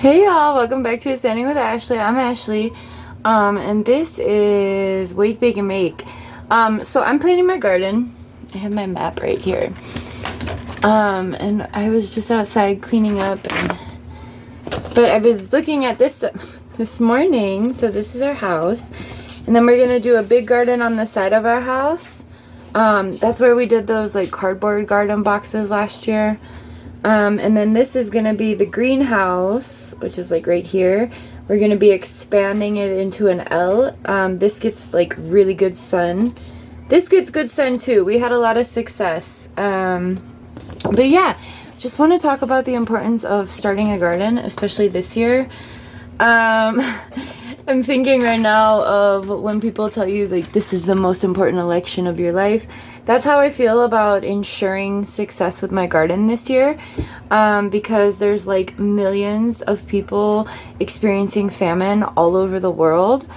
Hey y'all, welcome back to Standing with Ashley. I'm Ashley, and this is Wake, Bake, and Make. So I'm planting my garden. I have my map right here. And I was just outside cleaning up, but I was looking at this morning. So this is our house, and then we're gonna do a big garden on the side of our house. That's where we did those like cardboard garden boxes last year. And then this is going to be the greenhouse, which is like right here. We're going to be expanding it into an L. This gets like really good sun. This gets good sun too. We had a lot of success. But yeah, just want to talk about the importance of starting a garden, especially this year. I'm thinking right now of when people tell you like this is the most important election of your life. That's how I feel about ensuring success with my garden this year, because there's like millions of people experiencing famine all over the world.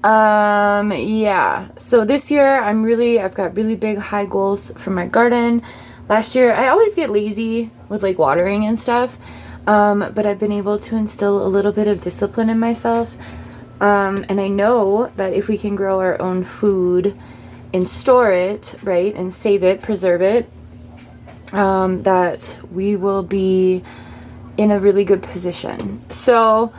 Yeah, so this year I've got really big high goals for my garden. Last year I always get lazy with like watering and stuff, but I've been able to instill a little bit of discipline in myself. And I know that if we can grow our own food and store it, right, and save it, preserve it, that we will be in a really good position. So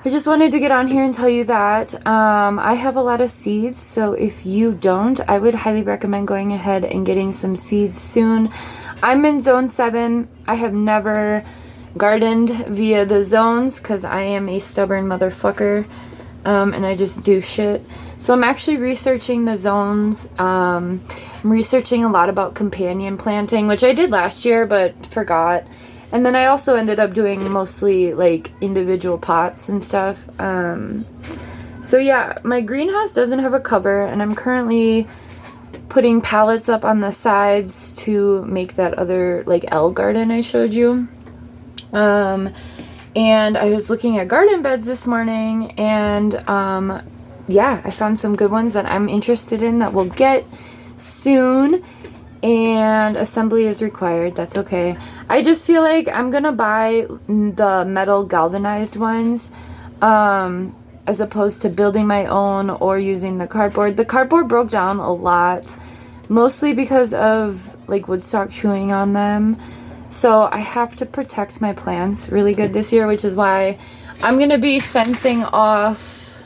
I just wanted to get on here and tell you that I have a lot of seeds. So if you don't, I would highly recommend going ahead and getting some seeds soon. I'm in zone 7. I have never gardened via the zones because I am a stubborn motherfucker. And I just do shit. So I'm actually researching the zones. I'm researching a lot about companion planting, which I did last year but forgot. And then I also ended up doing mostly like individual pots and stuff. So yeah, my greenhouse doesn't have a cover, and I'm currently putting pallets up on the sides to make that other like L garden I showed you. And I was looking at garden beds this morning, and yeah, I found some good ones that I'm interested in that we'll get soon, and assembly is required. That's okay. I just feel like I'm gonna buy the metal galvanized ones as opposed to building my own or using the cardboard. The cardboard broke down a lot, mostly because of like woodstock chewing on them. So I have to protect my plants really good this year, which is why I'm going to be fencing off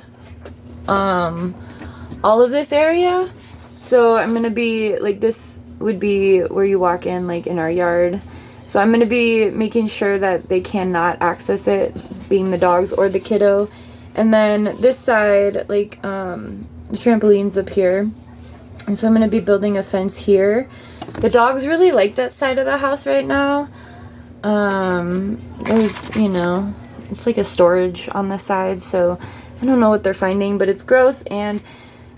all of this area. So I'm going to be like, this would be where you walk in, like in our yard. So I'm going to be making sure that they cannot access it, being the dogs or the kiddo. And then this side, like the trampoline's up here. And so I'm going to be building a fence here. The dogs really like that side of the house right now. There's, you know, it's like a storage on the side, so I don't know what they're finding, but it's gross. And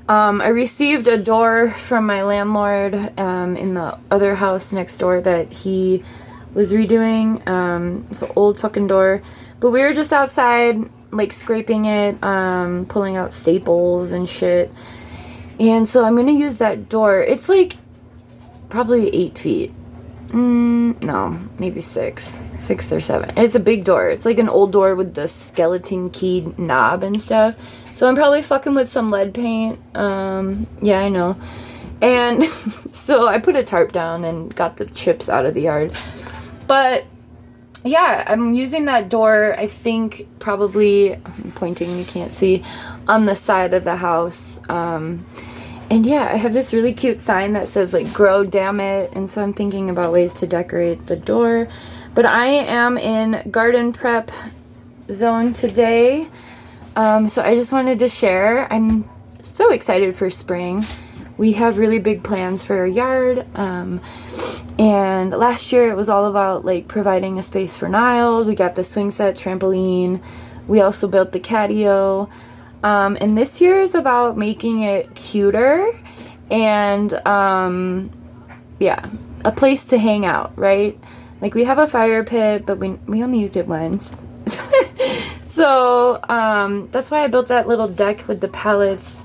I received a door from my landlord in the other house next door that he was redoing. It's an old fucking door. But we were just outside, like scraping it, pulling out staples and shit. And so I'm going to use that door. It's like probably 8 feet. No, maybe 6 or 7. It's a big door. It's like an old door with the skeleton key knob and stuff. So I'm probably fucking with some lead paint. Yeah, I know. And so I put a tarp down and got the chips out of the yard. But yeah, I'm using that door, I think probably, I'm pointing, you can't see, on the side of the house. And yeah, I have this really cute sign that says like grow damn it, and so I'm thinking about ways to decorate the door. But I am in garden prep zone today, so I just wanted to share. I'm so excited for spring. We have really big plans for our yard, and last year it was all about like providing a space for Niall. We got the swing set, trampoline. We also built the catio. And this year is about making it cuter and, yeah, a place to hang out, right? Like we have a fire pit, but we only used it once. So, that's why I built that little deck with the pallets.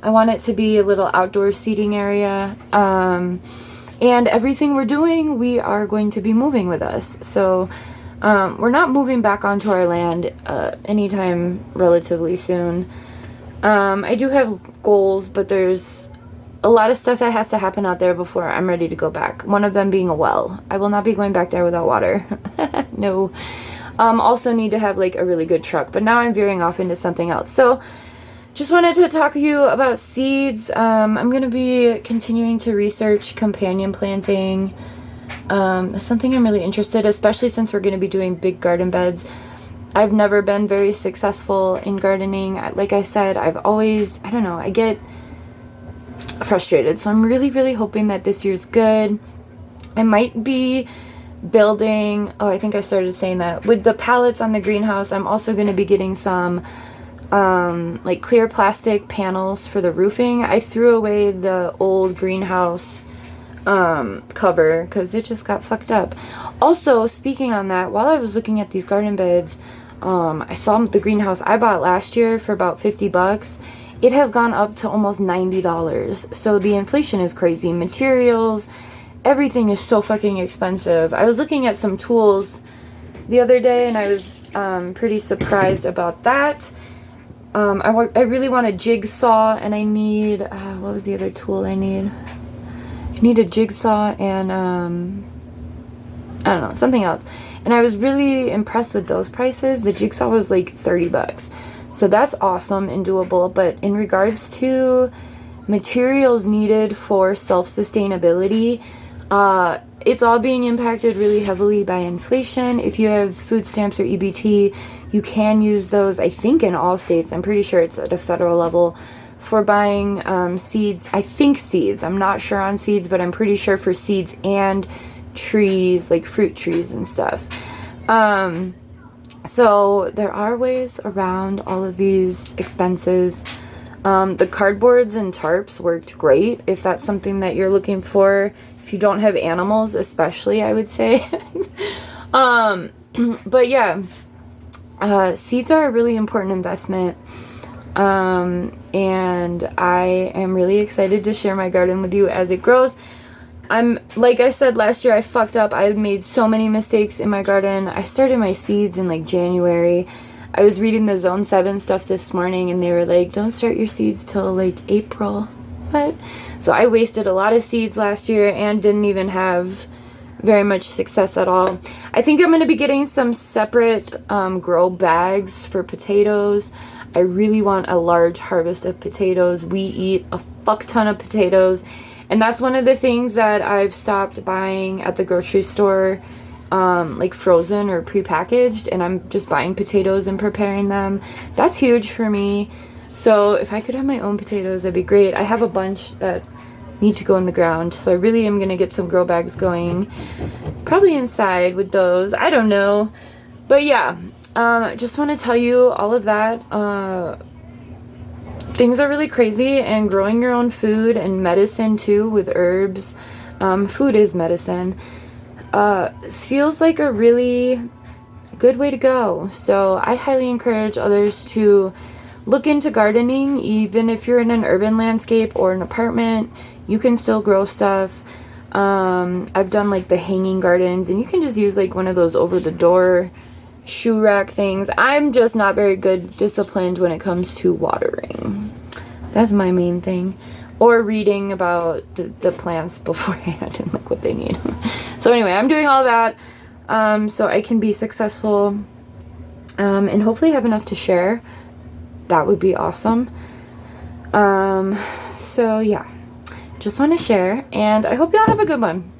I want it to be a little outdoor seating area. And everything we're doing, we are going to be moving with us. So, We're not moving back onto our land anytime relatively soon. I do have goals, but there's a lot of stuff that has to happen out there before I'm ready to go back. One of them being a well. I will not be going back there without water. No. Also need to have like a really good truck, but now I'm veering off into something else. So just wanted to talk to you about seeds. I'm going to be continuing to research companion planting. That's something I'm really interested, especially since we're going to be doing big garden beds. I've never been very successful in gardening. Like I said, I've always, I don't know, I get frustrated. So I'm really, really hoping that this year's good. I might be building, oh, I think I started saying that. With the pallets on the greenhouse, I'm also going to be getting some like clear plastic panels for the roofing. I threw away the old greenhouse cover because it just got fucked up. Also, speaking on that, while I was looking at these garden beds, I saw the greenhouse I bought last year for about $50. It has gone up to almost $90. So the inflation is crazy. Materials, everything is so fucking expensive. I was looking at some tools the other day and I was pretty surprised about that. I really want a jigsaw, and I need, what was the other tool I need? I need a jigsaw and, I don't know, something else. And I was really impressed with those prices. The jigsaw was like $30. So that's awesome and doable. But in regards to materials needed for self-sustainability, it's all being impacted really heavily by inflation. If you have food stamps or EBT, you can use those, I think, in all states. I'm pretty sure it's at a federal level for buying seeds. I think seeds. I'm not sure on seeds, but I'm pretty sure for seeds and trees, like fruit trees and stuff. So there are ways around all of these expenses. The cardboards and tarps worked great if that's something that you're looking for. If you don't have animals, especially, I would say. But yeah, seeds are a really important investment. And I am really excited to share my garden with you as it grows. Like I said last year, I fucked up. I made so many mistakes in my garden. I started my seeds in like January. I was reading the Zone 7 stuff this morning and they were like, don't start your seeds till like April. What? So I wasted a lot of seeds last year and didn't even have very much success at all. I think I'm going to be getting some separate grow bags for potatoes. I really want a large harvest of potatoes. We eat a fuck ton of potatoes. And that's one of the things that I've stopped buying at the grocery store, like frozen or prepackaged, and I'm just buying potatoes and preparing them. That's huge for me. So if I could have my own potatoes, that'd be great. I have a bunch that need to go in the ground, so I really am going to get some grow bags going. Probably inside with those. I don't know. But yeah, just want to tell you all of that. Things are really crazy, and growing your own food and medicine too with herbs, food is medicine, feels like a really good way to go. So I highly encourage others to look into gardening. Even if you're in an urban landscape or an apartment, you can still grow stuff. I've done like the hanging gardens, and you can just use like one of those over the door shoe rack things. I'm just not very disciplined when it comes to watering. That's my main thing. Or reading about the plants beforehand and like what they need. So anyway, I'm doing all that so I can be successful and hopefully have enough to share. That would be awesome. So yeah, just want to share, and I hope y'all have a good one.